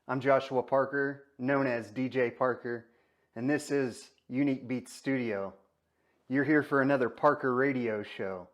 I'm Joshua Parker, known as DJ Parker, and this is Unique Beatz Studio. You're here for another Parker radio show.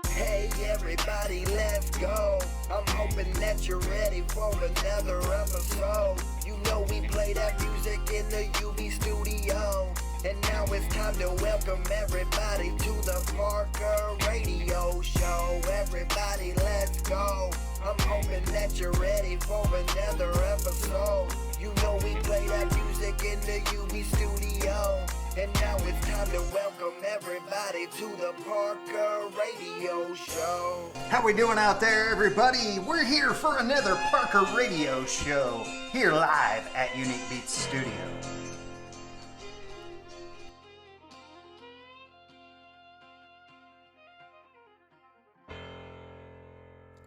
Hey everybody, let's go. I'm hoping that you're ready for another episode. You know we play that music in the UB studio. And now it's time to welcome everybody to the Parker radio show. Everybody, let's go. I'm hoping that you're ready for another episode. You know we play that music in the UB studio. And now it's time to welcome everybody to the Parker radio show. How we doing out there, everybody? We're here for another Parker radio show, here live at Unique Beatz Studio.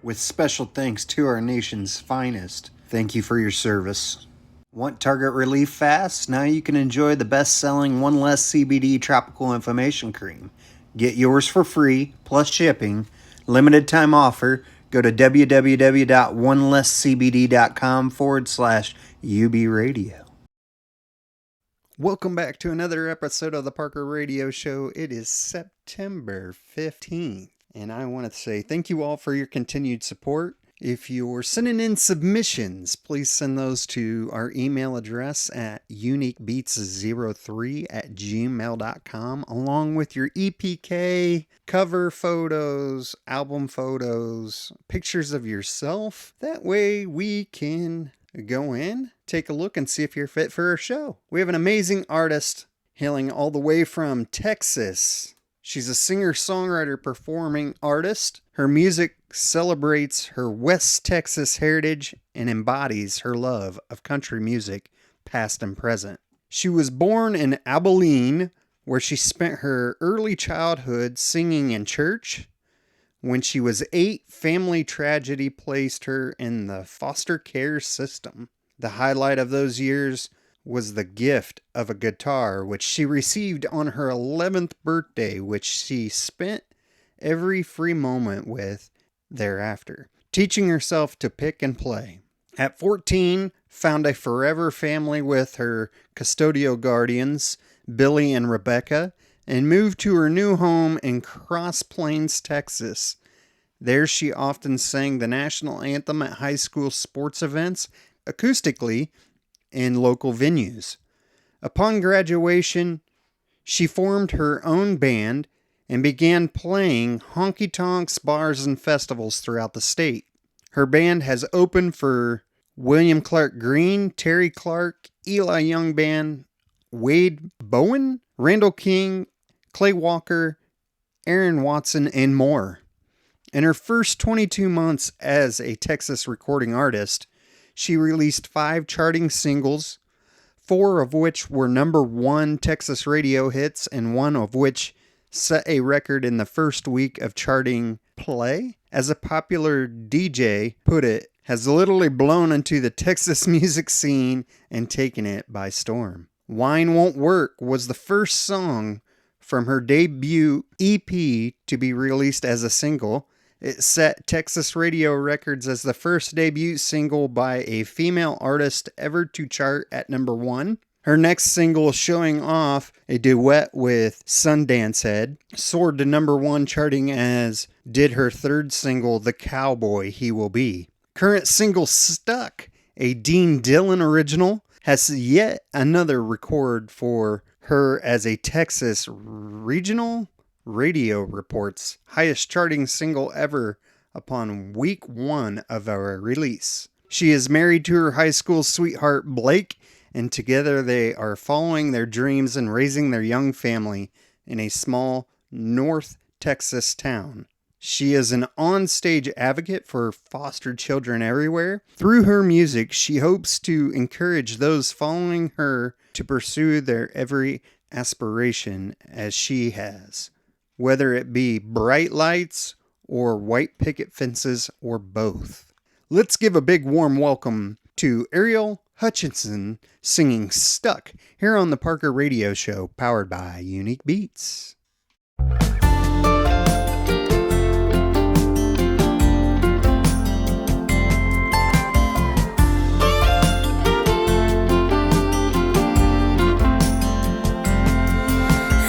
With special thanks to our nation's finest, thank you for your service. Want target relief fast? Now you can enjoy the best-selling One Less CBD Tropical Inflammation Cream. Get yours for free, plus shipping. Limited time offer. Go to www.onelesscbd.com/UB radio. Welcome back to another episode of the Parker Radio Show. It is September 15th. And I want to say thank you all for your continued support. If you're sending in submissions, please send those to our email address at uniquebeats03@gmail.com, along with your EPK, cover photos, album photos, pictures of yourself. That way we can go in, take a look, and see if you're fit for our show. We have an amazing artist hailing all the way from Texas. She's a singer-songwriter performing artist. Her music celebrates her West Texas heritage and embodies her love of country music, past and present. She was born in Abilene, where she spent her early childhood singing in church. When she was 8, family tragedy placed her in the foster care system. The highlight of those years was the gift of a guitar, which she received on her 11th birthday, which she spent every free moment with thereafter, teaching herself to pick and play. At 14, found a forever family with her custodial guardians, Billy and Rebecca, and moved to her new home in Cross Plains, Texas. There she often sang the national anthem at high school sports events, acoustically, in local venues. Upon graduation, she formed her own band and began playing honky-tonks, bars, and festivals throughout the state. Her band has opened for William Clark Green, Terry Clark, Eli Young Band, Wade Bowen, Randall King, Clay Walker, Aaron Watson, and more. In her first 22 months as a Texas recording artist, she released 5 charting singles, 4 of which were #1 Texas radio hits, and 1 of which set a record in the first week of charting play. As a popular DJ put it, has literally blown into the Texas music scene and taken it by storm. Wine Won't Work was the first song from her debut EP to be released as a single. It set Texas radio records as the first debut single by a female artist ever to chart at #1. Her next single, Showing Off, a duet with Sundance Head, soared to #1, charting as did her third single, The Cowboy He Will Be. Current single, Stuck, a Dean Dillon original, has yet another record for her as a Texas regional radio reports highest charting single ever upon week 1 of our release. She is married to her high school sweetheart Blake, and together they are following their dreams and raising their young family in a small North Texas town. She is an on-stage advocate for foster children everywhere. Through her music, she hopes to encourage those following her to pursue their every aspiration as she has, whether it be bright lights or white picket fences or both. Let's give a big warm welcome to Ariel Hutchinson singing Stuck here on the Parker Radio Show, powered by Unique Beats.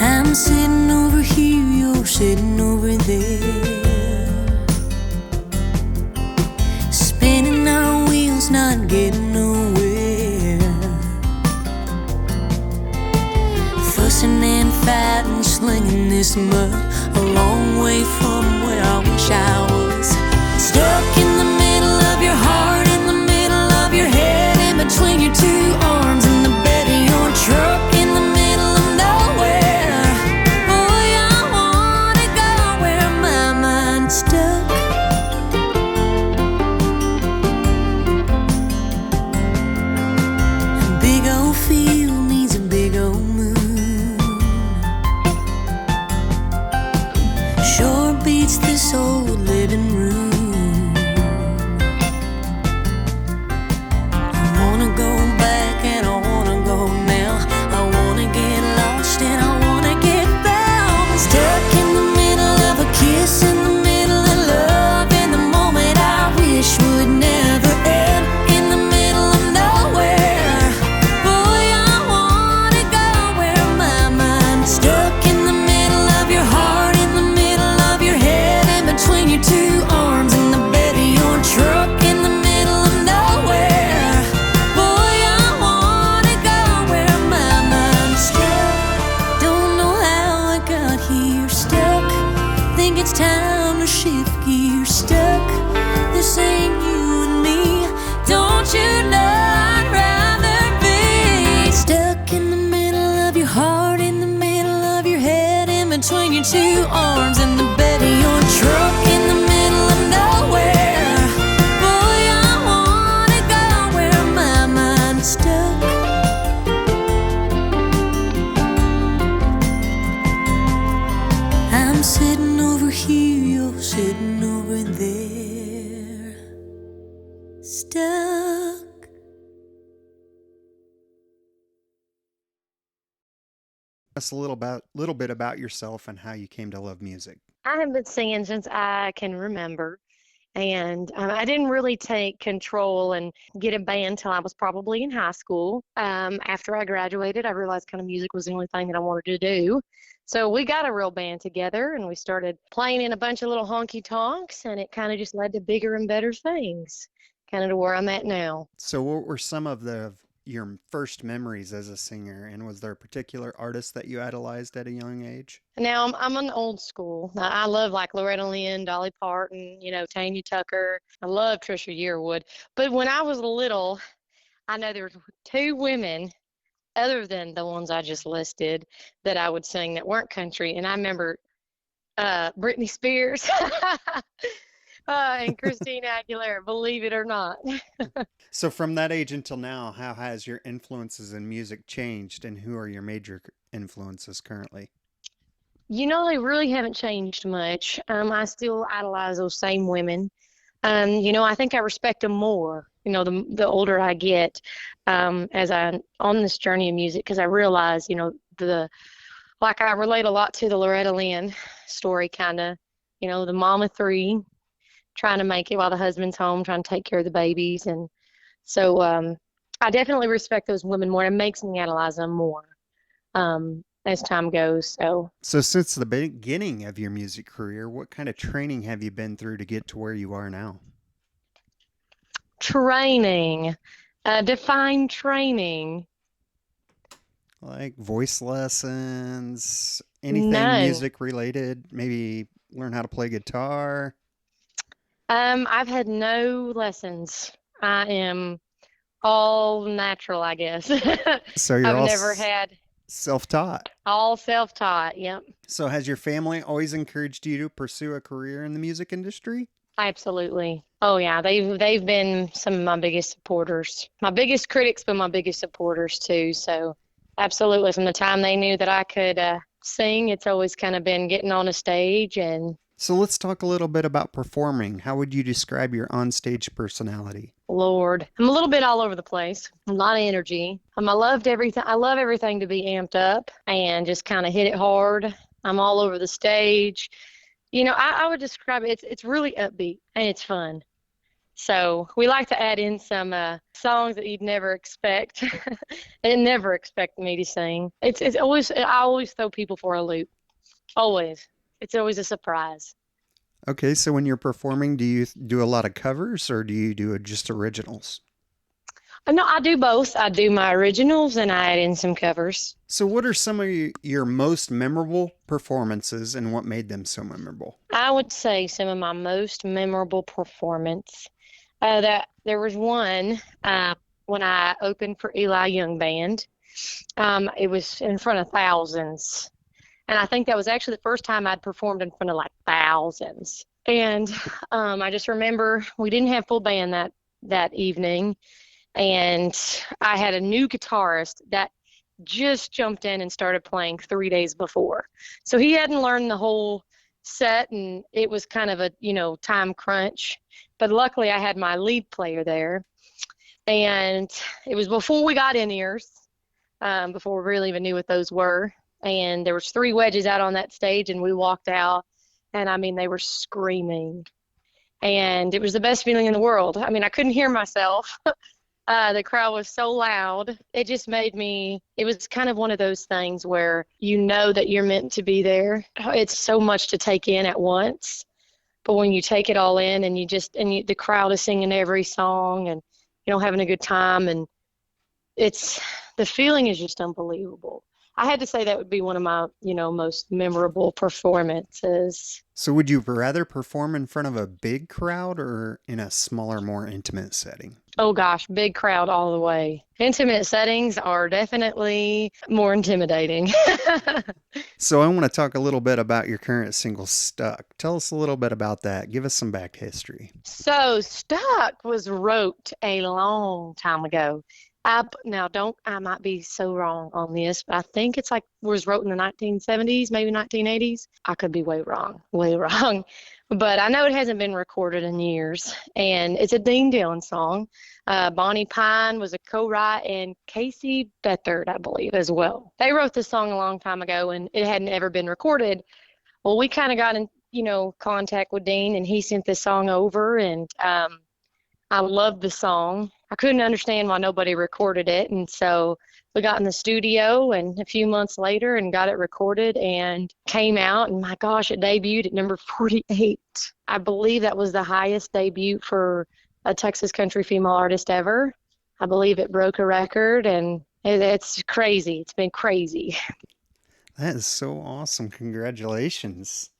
I'm sitting over here, you're sitting over there, spinning our wheels, not getting nowhere, fussing and fighting, slinging this mud, a long way from where I wish I was. Stuck in the middle of your heart, in the middle of your head, in between your two arms, in the bed of your truck, in the middle of nowhere. Boy, I wanna go where my mind's stuck. A big old field needs a big old moon. Sure beats this old living room. I wanna go back and I wanna go now. I wanna get lost and I wanna get found. Stuck in the middle of a kiss, in the middle of love, in the moment I wish would never end, in the middle of nowhere. Boy, I wanna go where my mind's stuck, in the middle of your heart, in the middle of your head, in between your two arms, in the bed of your truck, in the middle of nowhere. Boy, I wanna go where my mind's stuck. Don't know how I got here, stuck. Think it's time to shift gears, stuck. This ain't you and me. Don't you know I'd rather be stuck in the middle of your heart, in the middle of your head, in between your two arms, in the bed of your truck, in the middle of nowhere. Boy, I wanna go where my mind's stuck. I'm sitting over here, you're sitting over there, stuck. Us a little bit about yourself and how you came to love music. I have been singing since I can remember. And I didn't really take control and get a band until I was probably in high school. After I graduated, I realized kind of music was the only thing that I wanted to do. So we got a real band together and we started playing in a bunch of little honky tonks, and it kind of just led to bigger and better things, kind of to where I'm at now. So, what were some of your first memories as a singer, and was there a particular artist that you idolized at a young age? Now I'm an old school. I love like Loretta Lynn, Dolly Parton, Tanya Tucker. I love Trisha Yearwood. But when I was little, I know there were two women other than the ones I just listed that I would sing that weren't country. And I remember Britney Spears and Christina Aguilera, believe it or not. So, from that age until now, how has your influences in music changed, and who are your major influences currently? They really haven't changed much. I still idolize those same women. I think I respect them more, the older I get, as I'm on this journey of music, because I realize, like I relate a lot to the Loretta Lynn story, kind of, the mom of three, trying to make it while the husband's home, trying to take care of the babies. And so I definitely respect those women more. It makes me idolize them more as time goes. So since the beginning of your music career, what kind of training have you been through to get to where you are now? training, define training. Like voice lessons, anything None. music related, maybe learn how to play guitar. I've had no lessons. I am all natural, I guess. So you're I've all never had self-taught. all self-taught. Yep, So has your family always encouraged you to pursue a career in the music industry? absolutely. Oh yeah, they've been some of my biggest supporters, my biggest critics, but my biggest supporters too. So absolutely, from the time they knew that I could sing, it's always kind of been getting on a stage and So let's talk a little bit about performing. How would you describe your onstage personality? Lord, I'm a little bit all over the place. A lot of energy. I loved everything. I love everything to be amped up and just kind of hit it hard. I'm all over the stage. I would describe it. It's really upbeat and it's fun. So we like to add in some songs that you'd never expect and never expect me to sing. It's always I always throw people for a loop. Always. It's always a surprise. Okay, so when you're performing, do you do a lot of covers or do you do just originals? No, I do both. I do my originals and I add in some covers. So, what are some of your most memorable performances and what made them so memorable? I would say some of my most memorable performance. That there was one when I opened for Eli Young Band. It was in front of thousands, and I think that was actually the first time I'd performed in front of like thousands. And I just remember we didn't have full band that evening, and I had a new guitarist that just jumped in and started playing 3 days before. So he hadn't learned the whole set, and it was kind of a, time crunch. But luckily, I had my lead player there, and it was before we got in-ears, before we really even knew what those were. And there was 3 wedges out on that stage, and we walked out, and I mean, they were screaming. And it was the best feeling in the world. I mean, I couldn't hear myself. The crowd was so loud. It just made me, it was kind of one of those things where you know that you're meant to be there. It's so much to take in at once. But when you take it all in and the crowd is singing every song and, having a good time, and the feeling is just unbelievable. I had to say that would be one of my, most memorable performances. So, would you rather perform in front of a big crowd or in a smaller, more intimate setting? Oh gosh, big crowd all the way. Intimate settings are definitely more intimidating. So, I want to talk a little bit about your current single, Stuck. Tell us a little bit about that. Give us some back history. So, Stuck was wrote a long time ago. I might be so wrong on this, but I think it's like was wrote in the 1970s, maybe 1980s. I could be way wrong, way wrong. But I know it hasn't been recorded in years, and it's a Dean Dillon song. Bonnie Pine was a co-write, and Casey Beathard, I believe, as well. They wrote this song a long time ago, and it hadn't ever been recorded. Well, we kind of got in, contact with Dean, and he sent this song over, and I loved the song. I couldn't understand why nobody recorded it, and so we got in the studio and a few months later and got it recorded and came out, and my gosh, it debuted at number 48. I believe that was the highest debut for a Texas country female artist ever. I believe it broke a record, and it's crazy. It's been crazy. That is so awesome. Congratulations.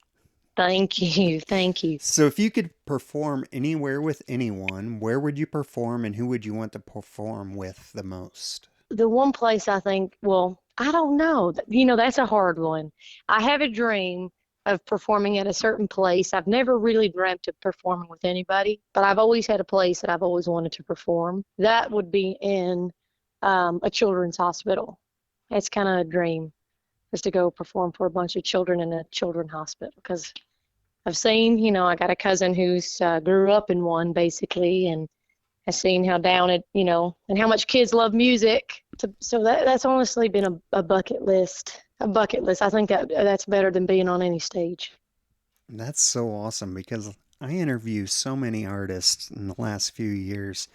Thank you. Thank you. So, if you could perform anywhere with anyone, where would you perform and who would you want to perform with the most? The one place I think, well, I don't know. That's a hard one. I have a dream of performing at a certain place. I've never really dreamt of performing with anybody, but I've always had a place that I've always wanted to perform. That would be in a children's hospital. It's kind of a dream, is to go perform for a bunch of children in a children's hospital, because I've seen, I got a cousin who's grew up in one basically, and has seen how down it, and how much kids love music. So that's honestly been a bucket list. A bucket list. I think that's better than being on any stage. That's so awesome because I interview so many artists in the last few years,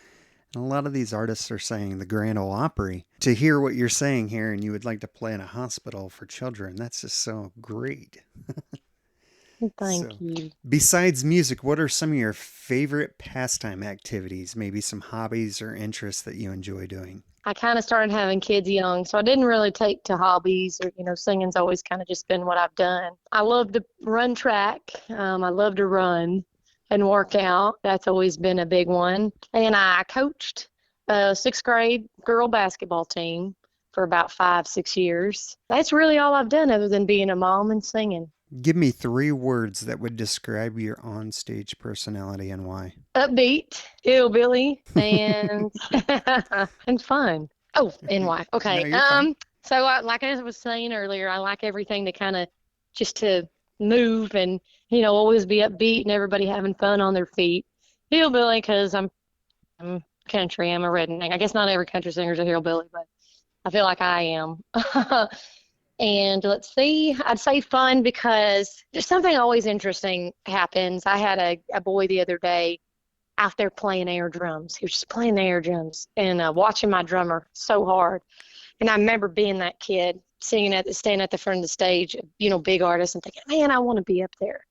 and a lot of these artists are saying the Grand Ole Opry. To hear what you're saying here and you would like to play in a hospital for children, that's just so great. Thank you. Besides music, what are some of your favorite pastime activities? Maybe some hobbies or interests that you enjoy doing? I kind of started having kids young, so I didn't really take to hobbies, or, singing's always kind of just been what I've done. I love to run track. I love to run and work out. That's always been a big one. And I coached a 6th-grade girl basketball team for about 5-6 years. That's really all I've done other than being a mom and singing. Give me 3 words that would describe your onstage personality and why. Upbeat, hillbilly, and and fun. Oh, and why? Okay. No, so like I was saying earlier, I like everything to kind of just to move and, always be upbeat and everybody having fun on their feet. Hillbilly, because I'm country. I'm a redneck. I guess not every country singer is a hillbilly, but I feel like I am. And let's see, I'd say fun because just something always interesting happens. I had a boy the other day out there playing air drums. He was just playing the air drums and watching my drummer so hard. And I remember being that kid standing at the front of the stage, big artist, and thinking, man, I want to be up there.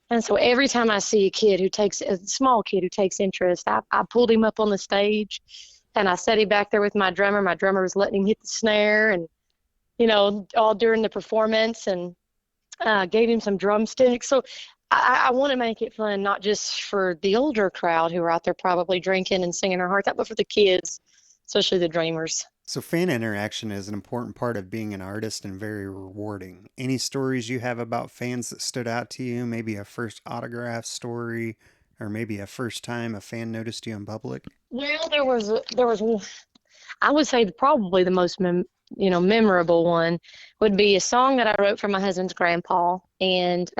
And so every time I see a small kid who takes interest, I pulled him up on the stage and I set him back there with my drummer. My drummer was letting him hit the snare and, all during the performance, and gave him some drumsticks. So I want to make it fun, not just for the older crowd who are out there probably drinking and singing their hearts out, but for the kids, especially the dreamers. So fan interaction is an important part of being an artist and very rewarding. Any stories you have about fans that stood out to you? Maybe a first autograph story, or maybe a first time a fan noticed you in public? Well, I would say probably the most memorable one would be a song that I wrote for my husband's grandpa, and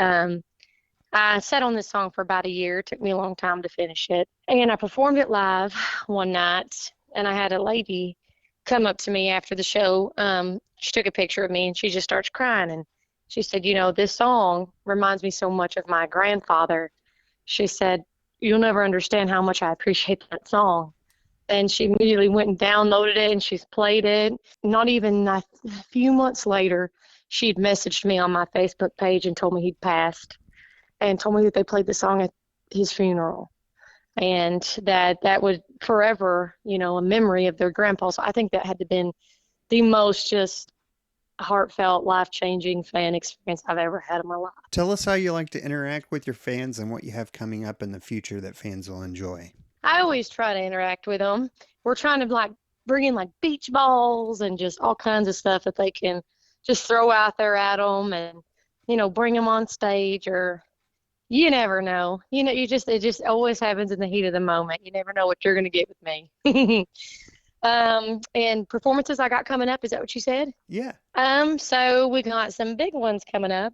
I sat on this song for about a year. It took me a long time to finish it, and I performed it live one night, and I had a lady come up to me after the show. She took a picture of me, and she just starts crying, and she said, this song reminds me so much of my grandfather. She said, you'll never understand how much I appreciate that song. And she immediately went and downloaded it, and she's played it. Not even a few months later, she'd messaged me on my Facebook page and told me he'd passed, and told me that they played the song at his funeral, and that would forever, a memory of their grandpa. So I think that had to have been the most just heartfelt, life-changing fan experience I've ever had in my life. Tell us how you like to interact with your fans and what you have coming up in the future that fans will enjoy. I always try to interact with them. We're trying to bring in beach balls and just all kinds of stuff that they can just throw out there at them, and bring them on stage, or you never know. It just always happens in the heat of the moment. You never know what you're going to get with me. And performances I got coming up. Is that what you said? Yeah. So we got some big ones coming up.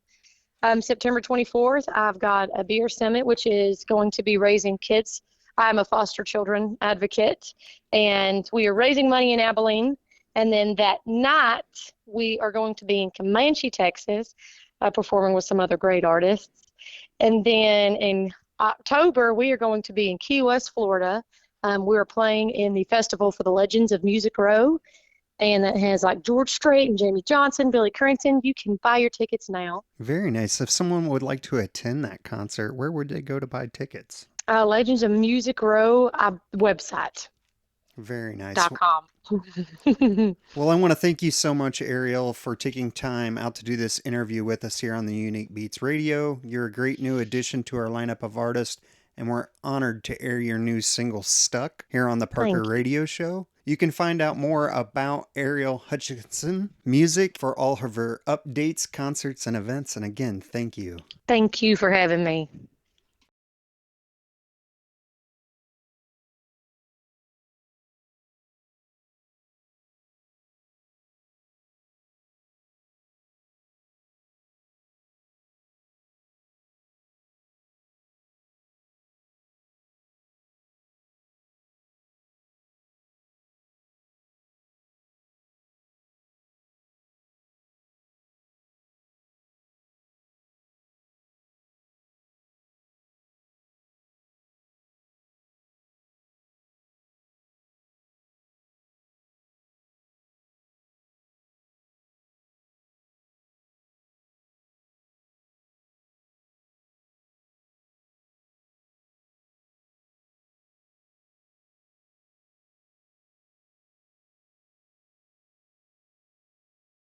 September 24th, I've got a beer summit, which is going to be raising kids. I'm a foster children advocate, and we are raising money in Abilene. And then that night, we are going to be in Comanche, Texas, performing with some other great artists. And then in October, we are going to be in Key West, Florida. We are playing in the Festival for the Legends of Music Row, and that has George Strait and Jamie Johnson, Billy Currington. You can buy your tickets now. Very nice. If someone would like to attend that concert, where would they go to buy tickets? Legends of Music Row website. Very nice. .com. Well, I want to thank you so much, Ariel, for taking time out to do this interview with us here on the Unique Beats Radio. You're a great new addition to our lineup of artists, and we're honored to air your new single, Stuck, here on the Parker Radio Show. You can find out more about Ariel Hutchins music for all of her updates, concerts, and events. And again, thank you. Thank you for having me.